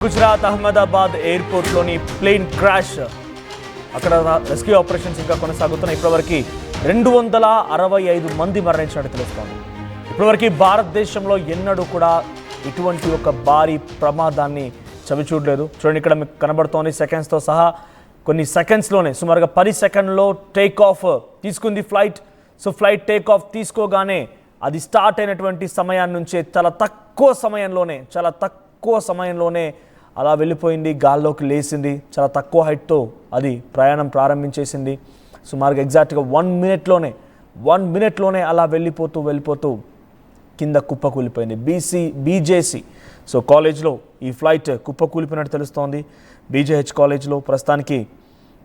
Gujarat Ahmedabad ఎయిర్పోర్ట్లోని plane crash అక్కడ rescue operations ఇంకా కొనసాగుతున్నాయి. ఇప్పటివరకు 265 మంది మరణించినట్టు తెలుస్తోంది. ఇప్పటివరకు భారతదేశంలో ఎన్నడూ కూడా ఇటువంటి ఒక భారీ ప్రమాదాన్ని చవిచూడలేదు. చూడండి, ఇక్కడ మీకు కనబడుతోంది సెకండ్స్తో సహా. కొన్ని సెకండ్స్లోనే సుమారుగా 10 సెకండ్లో టేక్ ఆఫ్ తీసుకుంది flight. So flight take off తీసుకోగానే అది స్టార్ట్ అయినటువంటి సమయాన్ని నుంచే చాలా తక్కువ సమయంలోనే అలా వెళ్ళిపోయింది, గాల్లోకి లేచింది. చాలా తక్కువ హైట్తో అది ప్రయాణం ప్రారంభించేసింది. సుమారుగా ఎగ్జాక్ట్గా 1 మినిట్లోనే అలా వెళ్ళిపోతూ కింద కుప్పకూలిపోయింది. బీజేసీ సో కాలేజ్లో ఈ ఫ్లైట్ కుప్పకూలిపోయినట్టు తెలుస్తోంది. బీజేహెచ్ కాలేజ్లో ప్రస్తుతానికి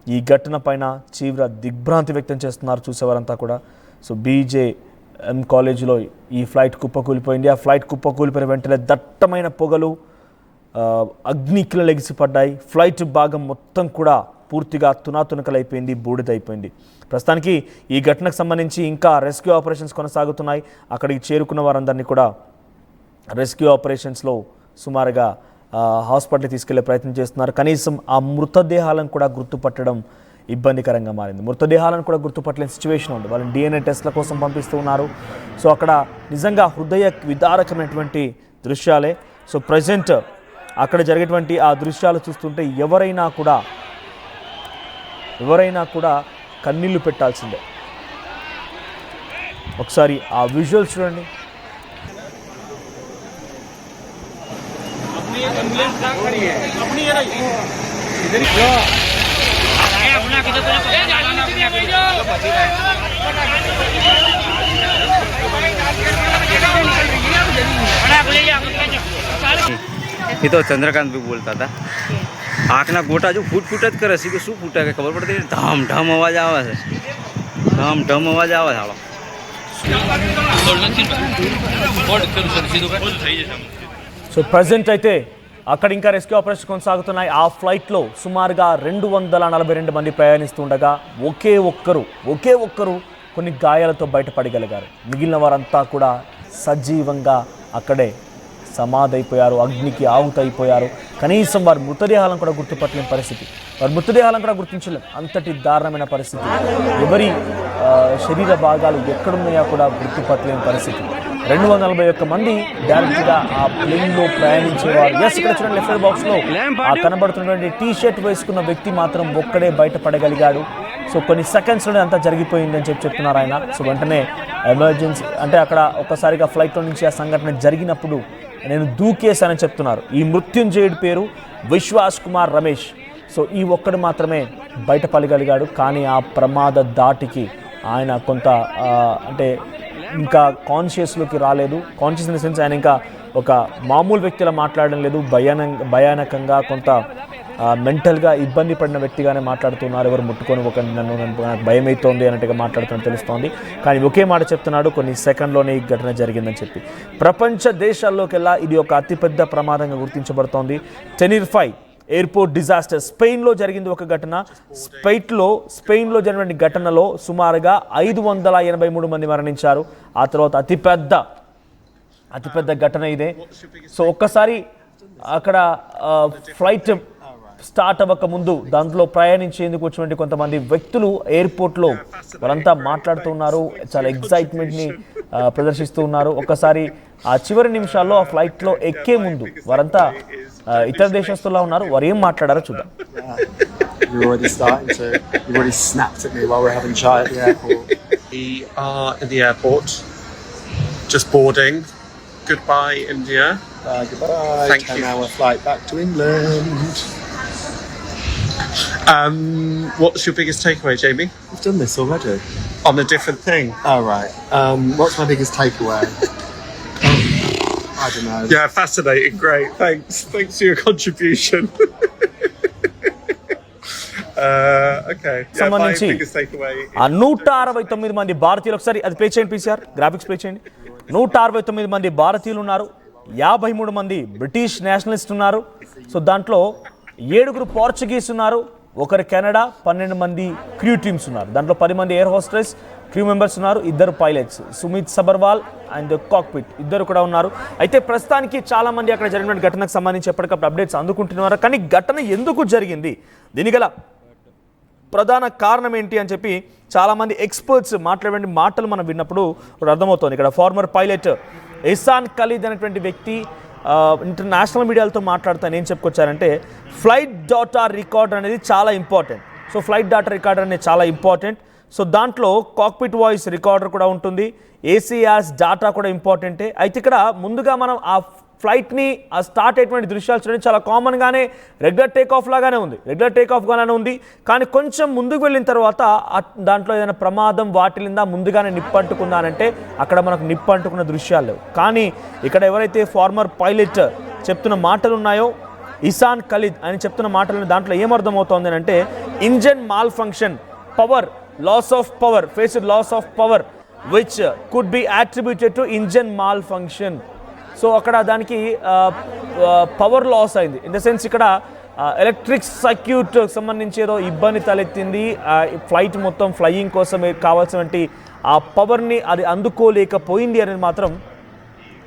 ఈ ఘటన పైన తీవ్ర దిగ్భ్రాంతి వ్యక్తం చేస్తున్నారు చూసేవారంతా కూడా. సో బీజేఎం కాలేజీలో ఈ ఫ్లైట్ కుప్పకూలిపోయింది. ఆ ఫ్లైట్ కుప్పకూలిపోయిన వెంటనే దట్టమైన పొగలు, అగ్నికిలలు ఎగిసిపడ్డాయి. ఫ్లైట్ భాగం మొత్తం కూడా పూర్తిగా తునాతునకలైపోయింది, బూడిదైపోయింది. ప్రస్తుతానికి ఈ ఘటనకు సంబంధించి ఇంకా రెస్క్యూ ఆపరేషన్స్ కొనసాగుతున్నాయి. అక్కడికి చేరుకున్న వారందరినీ కూడా రెస్క్యూ ఆపరేషన్స్లో సుమారుగా హాస్పిటల్కి తీసుకెళ్లే ప్రయత్నం చేస్తున్నారు. కనీసం ఆ మృతదేహాలను కూడా గుర్తుపట్టడం ఇబ్బందికరంగా మారింది. మృతదేహాలను కూడా గుర్తుపట్టలేని సిచ్యువేషన్ ఉంది. వాళ్ళని DNA టెస్ట్ల కోసం పంపిస్తూ ఉన్నారు. సో అక్కడ నిజంగా హృదయ విదారకమైనటువంటి దృశ్యాలే. సో ప్రజెంట్ అక్కడ జరిగేటువంటి ఆ దృశ్యాలు చూస్తుంటే ఎవరైనా కూడా కన్నీళ్లు పెట్టాల్సిందే. ఒకసారి ఆ విజువల్స్ చూడండి. ये तो चंद्रकांत भी बोलता था, आँखना गोटा जो फूटत करे सी शू फूटा के खबर पड़ती ढम ढम आवाज आवे है, ढम आवाज आवे है. సో ప్రజెంట్ అయితే అక్కడ ఇంకా రెస్క్యూ ఆపరేషన్ కొనసాగుతున్నాయి. ఆ ఫ్లైట్లో సుమారుగా 242 మంది ప్రయాణిస్తుండగా ఒకే ఒక్కరు కొన్ని గాయాలతో బయటపడగలిగారు. మిగిలిన వారంతా కూడా సజీవంగా అక్కడే సమాధైపోయారు, అగ్నికి ఆహుతైపోయారు. కనీసం వారి మృతదేహాలను కూడా గుర్తుపట్టలేని పరిస్థితి, వారి మృతదేహాలను కూడా గుర్తించలేం. అంతటి దారుణమైన పరిస్థితి. ఎవరి శరీర భాగాలు ఎక్కడున్నాయో కూడా గుర్తుపట్టలేని పరిస్థితి. 241 మంది డైరెక్ట్గా ఆ ప్లేన్లో ప్రయాణించేవారు. ఇక్కడ చూడండి, లెఫ్ట్ బాక్స్లో ఆ కనబడుతున్నటువంటి టీ-షర్ట్ వేసుకున్న వ్యక్తి మాత్రం ఒక్కడే బయటపడగలిగాడు. సో కొన్ని సెకండ్స్లోనే అంతా జరిగిపోయిందని చెప్తున్నారు ఆయన. సో వెంటనే ఎమర్జెన్సీ అంటే అక్కడ ఒక్కసారిగా ఫ్లైట్లో నుంచి ఆ సంఘటన జరిగినప్పుడు నేను దూకేశానని చెప్తున్నారు. ఈ మృత్యుంజయుడి పేరు విశ్వాస్ కుమార్ రమేష్. సో ఈ ఒక్కడు మాత్రమే బయటపడగలిగాడు. కానీ ఆ ప్రమాద దాటికి ఆయన కొంత అంటే ఇంకా కాన్షియస్లోకి రాలేదు. కాన్షియస్ ఇన్ ద సెన్స్ ఆయన ఇంకా ఒక మామూలు వ్యక్తిలా మాట్లాడడం లేదు. భయానకంగా కొంత మెంటల్గా ఇబ్బంది పడిన వ్యక్తిగానే మాట్లాడుతున్నారు. ఎవరు ముట్టుకొని నన్ను భయం అవుతోంది అన్నట్టుగా మాట్లాడుతున్నట్టు తెలుస్తోంది. కానీ ఒకే మాట చెప్తున్నాడు, కొన్ని సెకండ్లోనే ఈ ఘటన జరిగిందని చెప్పి. ప్రపంచ దేశాల్లోకెల్లా ఇది ఒక అతిపెద్ద ప్రమాదంగా గుర్తించబడుతోంది. టెనిర్ఫై ఎయిర్పోర్ట్ డిజాస్టర్ స్పెయిన్లో జరిగింది ఒక ఘటన. స్పెయిన్లో జరిగిన ఘటనలో సుమారుగా 583 మంది మరణించారు. ఆ తర్వాత అతిపెద్ద ఘటన ఇదే. సో ఒక్కసారి అక్కడ ఫ్లైట్ స్టార్ట్ అవ్వక ముందు దాంట్లో ప్రయాణించేందుకు వచ్చినటువంటి కొంతమంది వ్యక్తులు ఎయిర్పోర్ట్లో వారంతా మాట్లాడుతూ ఉన్నారు, చాలా ఎగ్జైట్మెంట్ని ప్రదర్శిస్తూ ఉన్నారు. ఒకసారి ఆ చివరి నిమిషాల్లో ఆ ఫ్లైట్లో ఎక్కే ముందు వారంతా ఇతర దేశస్తులా ఉన్నారు. వారు ఏం మాట్లాడారో చూద్దాం. We are in the airport, just boarding. Goodbye, India. Goodbye. Thank you. 10-hour flight back to England. What's your biggest takeaway, Jamie? We've done this already. On a different thing. Oh, right. What's my biggest takeaway? I don't know. Yeah, fascinating. Great. Thanks for your contribution. Okay. Yeah, my biggest takeaway. 169 మంది భారతీయులు, ఒకసారి అది play చేయండి PCR graphics play చేయండి. 169 మంది భారతీయులు ఉన్నారు, 53 మంది బ్రిటిష్ నేషనలిస్ట్ ఉన్నారు. సో దాంట్లో 7 పోర్చుగీస్ ఉన్నారు, 1 కెనడా, 12 మంది క్రూ టీమ్స్ ఉన్నారు. దాంట్లో 10 మంది ఎయిర్ హోస్టెస్, క్రూ మెంబర్స్ ఉన్నారు, 2 pilots, Sumit Sabharwal and cockpit ఇద్దరు కూడా ఉన్నారు. అయితే ప్రస్తుతానికి చాలామంది అక్కడ జరిగిన ఘటనకు సంబంధించి ఎప్పటికప్పుడు అప్డేట్స్ అందుకుంటున్నారు. కానీ ఘటన ఎందుకు జరిగింది, దీనికి గల ప్రధాన కారణం ఏంటి అని చెప్పి చాలామంది ఎక్స్పర్ట్స్ మాట్లాడే మాటలు మనం విన్నప్పుడు అర్థమవుతుంది. ఇక్కడ ఫార్మర్ పైలట్ ఇసాన్ ఖలీద్ అనేటువంటి వ్యక్తి ఇంటర్నేషనల్ మీడియాలతో మాట్లాడుతాను ఏం చెప్పుకొచ్చారంటే, ఫ్లైట్ డాటా రికార్డ్ అనేది చాలా important. So flight data recorder అనేది చాలా ఇంపార్టెంట్. సో దాంట్లో కాక్పిట్ వాయిస్ రికార్డర్ కూడా ఉంటుంది, ఏసీఆర్స్ డాటా కూడా ఇంపార్టెంటే. అయితే ఇక్కడ ముందుగా మనం ఆ ఫ్లైట్ని ఆ స్టార్ట్ అయ్యేటువంటి దృశ్యాలు చూడండి, చాలా కామన్గానే రెగ్యులర్ టేక్ ఆఫ్ లాగానే ఉంది. కానీ కొంచెం ముందుకు వెళ్ళిన తర్వాత దాంట్లో ఏదైనా ప్రమాదం వాటిల్లిందా, ముందుగానే నిప్పంటుకుందా అంటే అక్కడ మనకు నిప్పంటుకున్న దృశ్యాలు లేవు. కానీ ఇక్కడ ఎవరైతే ఫార్మర్ పైలట్ చెప్తున్న మాటలు ఉన్నాయో, ఇసాన్ ఖలీద్ అని చెప్తున్న మాటలను దాంట్లో ఏమర్థమవుతోంది అంటే, engine malfunction, power loss of power, faced loss of power which could be attributed to engine malfunction. So అక్కడ దానికి పవర్ లాస్ అయింది. ఇన్ ద సెన్స్ ఇక్కడ ఎలక్ట్రిక్ సర్క్యూట్ సంబంధించి ఏదో ఇబ్బంది తలెత్తింది. ఫ్లైట్ మొత్తం ఫ్లయింగ్ కోసం కావాల్సినటువంటి ఆ పవర్ని అది అందుకోలేకపోయింది అనేది మాత్రం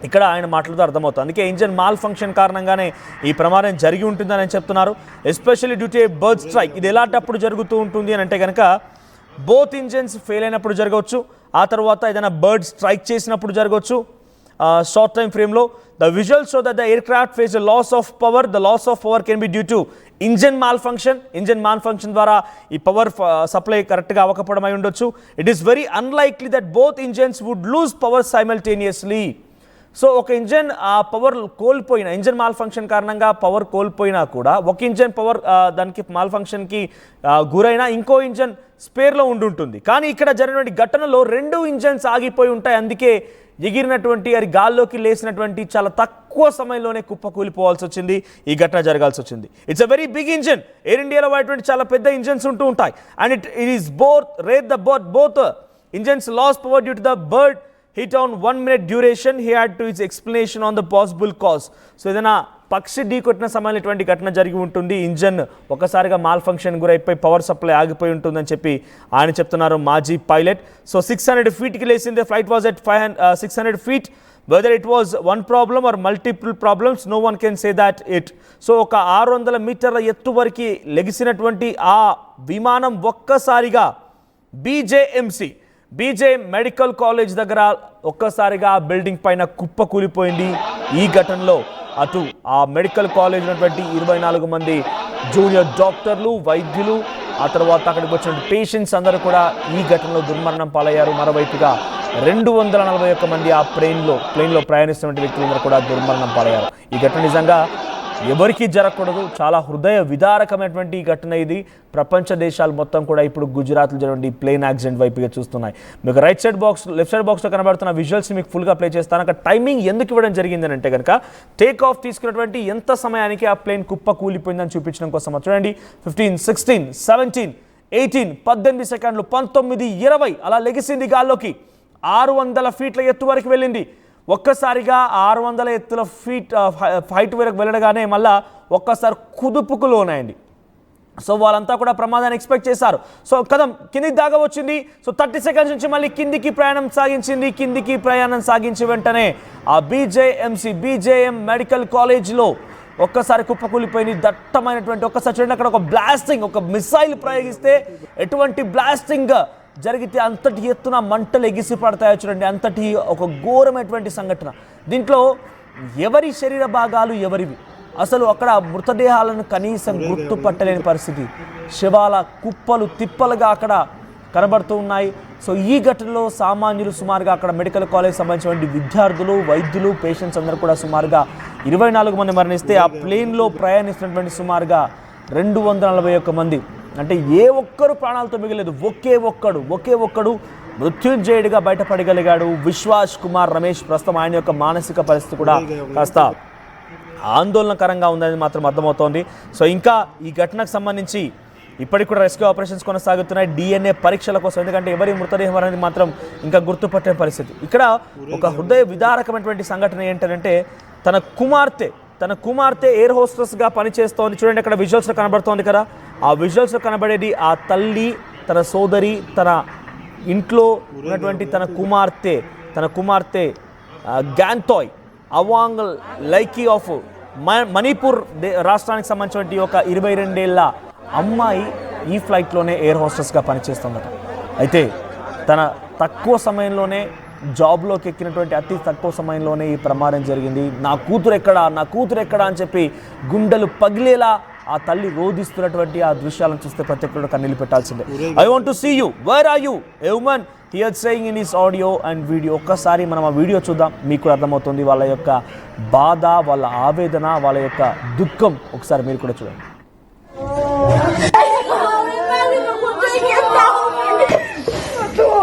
ఇక్కడ ఆయన మాటలతో అర్థమవుతుంది. అందుకే ఇంజన్ మాల్ ఫంక్షన్ కారణంగానే ఈ ప్రమాదం జరిగి ఉంటుందని చెప్తున్నారు. Especially due to A bird strike. ఇది ఎలాంటప్పుడు జరుగుతూ ఉంటుంది అని అంటే కనుక, బోత్ ఇంజన్స్ ఫెయిల్ అయినప్పుడు జరగవచ్చు, ఆ తర్వాత ఏదైనా బర్డ్ స్ట్రైక్ చేసినప్పుడు జరగవచ్చు. షార్ట్ టైం ఫ్రేమ్లో the visuals show that the aircraft face the loss of power. The loss of power can be due to engine malfunction ద్వారా ఈ పవర్ సప్లై కరెక్ట్గా అవ్వకపోవడం అయి ఉండొచ్చు. It is very unlikely that both engines would lose power simultaneously. So ఒక engine ఆ power కోల్పోయినా, engine malfunction కారణంగా పవర్ కోల్పోయినా కూడా, ఒక ఇంజన్ పవర్ దానికి మాల్ ఫంక్షన్కి గురైనా ఇంకో ఇంజన్ స్పేర్లో ఉండుంటుంది. కానీ ఇక్కడ జరిగినటువంటి ఘటనలో 2 ఇంజన్స్ ఆగిపోయి ఉంటాయి. అందుకే ఎగిరినటువంటి అది గాల్లోకి లేసినటువంటి చాలా తక్కువ సమయంలోనే కుప్పకూలిపోవాల్సి వచ్చింది, ఈ ఘటన జరగాల్సి వచ్చింది. It's a very big engine. Air ఇండియాలో వాడేటువంటి చాలా పెద్ద ఇంజన్స్ ఉంటూ ఉంటాయి. And it is both engines lost power due to the bird hit on 1 minute duration. He had to his explanation on the possible cause. So ఏదైనా పక్షి ఢీ కొట్టిన సమయంలో ఇటువంటి ఘటన జరిగి ఉంటుంది. ఇంజన్ ఒకసారిగా మాల్ ఫంక్షన్ గురైపోయి పవర్ సప్లై ఆగిపోయి ఉంటుందని చెప్పి ఆయన చెప్తున్నారు, మాజీ పైలట్. సో 600 feetకి లేసింది. Flight was at 600 feet. Whether it was one problem or multiple problems, no one can say that it. So ఒక 600 మీటర్ల ఎత్తు వరకు లెగిసినటువంటి ఆ విమానం ఒక్కసారిగా బీజే మెడికల్ కాలేజ్ దగ్గర ఒక్కసారిగా ఆ బిల్డింగ్ పైన కుప్ప కూలిపోయింది. ఈ ఘటనలో అటు ఆ మెడికల్ కాలేజ్ ఉన్నటువంటి 24 మంది జూనియర్ డాక్టర్లు, వైద్యులు, ఆ తర్వాత అక్కడికి వచ్చిన పేషెంట్స్ అందరూ కూడా ఈ ఘటనలో దుర్మరణం పాలయ్యారు. మరోవైపుగా 241 మంది ఆ ప్లేన్లో ప్రయాణిస్తున్న వ్యక్తులందరూ కూడా దుర్మరణం పాలయ్యారు. ఈ ఘటన నిజంగా ఎవరికీ జరగకూడదు. చాలా హృదయ విదారకమైనటువంటి ఈ ఘటన ఇది. ప్రపంచ దేశాలు మొత్తం కూడా ఇప్పుడు గుజరాత్లో జరిగిన ప్లేన్ యాక్సిడెంట్ వైపుగా చూస్తున్నాయి. మీకు లెఫ్ట్ సైడ్ బాక్స్లో కనబడుతున్న విజువల్స్ మీకు ఫుల్గా ప్లే చేస్తాను. అక్కడ టైమింగ్ ఎందుకు ఇవ్వడం జరిగిందని అంటే కనుక, టేక్ ఆఫ్ తీసుకున్నటువంటి ఎంత సమయానికి ఆ ప్లేన్ కుప్ప కూలిపోయిందని చూపించడం కోసం. చూడండి, 15, 16, 17, 18, 18 సెకండ్లు, 19, 20 అలా లెగిసింది గాల్లోకి. 600 ఫీట్ల ఎత్తు వరకు వెళ్ళింది. ఒక్కసారిగా 600 ఫీట్ హైట్ వరకు వెళ్ళడగానే మళ్ళీ ఒక్కసారి కుదుపుకు లోనైంది. సో వాళ్ళంతా కూడా ప్రమాదాన్ని ఎక్స్పెక్ట్ చేశారు. సో కదం కిందికి దాకా వచ్చింది. సో 30 సెకండ్స్ నుంచి మళ్ళీ కిందికి ప్రయాణం సాగించి వెంటనే ఆ బీజేఎం మెడికల్ కాలేజ్లో ఒక్కసారి కుప్పకూలిపోయింది. దట్టమైనటువంటి ఒక్కసారి చూడండి, అక్కడ ఒక బ్లాస్టింగ్, ఒక మిసైల్ ప్రయోగిస్తే ఎటువంటి బ్లాస్టింగ్ జరిగితే అంతటి ఎత్తున మంటలు ఎగిసి పడతాయో చూడండి. అంతటి ఒక ఘోరమైనటువంటి సంఘటన. దీంట్లో ఎవరి శరీర భాగాలు ఎవరివి, అసలు అక్కడ మృతదేహాలను కనీసం గుర్తుపట్టలేని పరిస్థితి. శవాల కుప్పలు తిప్పలుగా అక్కడ కనబడుతూ ఉన్నాయి. సో ఈ ఘటనలో సామాన్యులు సుమారుగా అక్కడ మెడికల్ కాలేజ్ సంబంధించినటువంటి విద్యార్థులు, వైద్యులు, పేషెంట్స్ అందరూ కూడా సుమారుగా 24 మంది మరణిస్తే ఆ ప్లేన్లో ప్రయాణిస్తున్నటువంటి సుమారుగా 241 మంది, అంటే ఏ ఒక్కరు ప్రాణాలతో మిగలేదు. ఒకే ఒక్కడు మృత్యుంజయుడిగా బయటపడగలిగాడు. విశ్వాస్ కుమార్ రమేష్. ప్రస్తుతం ఆయన యొక్క మానసిక పరిస్థితి కూడా కాస్త ఆందోళనకరంగా ఉందని మాత్రం అర్థమవుతోంది. సో ఇంకా ఈ ఘటనకు సంబంధించి ఇప్పటికి కూడా రెస్క్యూ ఆపరేషన్స్ కొనసాగుతున్నాయి, DNA పరీక్షల కోసం. ఎందుకంటే ఎవరి మృతదేహం అనేది మాత్రం ఇంకా గుర్తుపట్టే పరిస్థితి. ఇక్కడ ఒక హృదయ విదారకమైనటువంటి సంఘటన ఏంటంటే, తన కుమార్తె ఎయిర్ హోస్టెస్గా పనిచేస్తోంది. చూడండి, అక్కడ విజువల్స్లో కనబడుతోంది కదా. ఆ విజువల్స్లో కనబడేది ఆ తల్లి, తన సోదరి, తన ఇంట్లో ఉన్నటువంటి తన కుమార్తె గ్యాన్తోయ్ అవాంగ్ లైకీ ఆఫ్ మణిపూర్ రాష్ట్రానికి సంబంధించినటువంటి ఒక 22 ఏళ్ల అమ్మాయి ఈ ఫ్లైట్లోనే ఎయిర్ హోస్టెస్గా పనిచేస్తుందట. అయితే తన తక్కువ సమయంలోనే జాబ్లోకి ఎక్కినటువంటి అతి తక్కువ సమయంలోనే ఈ ప్రమాదం జరిగింది. నా కూతురు ఎక్కడా అని చెప్పి గుండెలు పగిలేలా ఆ తల్లి రోధిస్తున్నటువంటి ఆ దృశ్యాలను చూస్తే ప్రతి ఒక్కరు కన్నీళ్ళు పెట్టాల్సిందే. I want to see you, where are you, a woman here saying in his audio and video. ఒక్కసారి మనం ఆ వీడియో చూద్దాం, మీకు కూడా అర్థమవుతుంది వాళ్ళ యొక్క బాధ, వాళ్ళ ఆవేదన, వాళ్ళ యొక్క దుఃఖం. ఒకసారి మీరు కూడా చూడండి. Tôi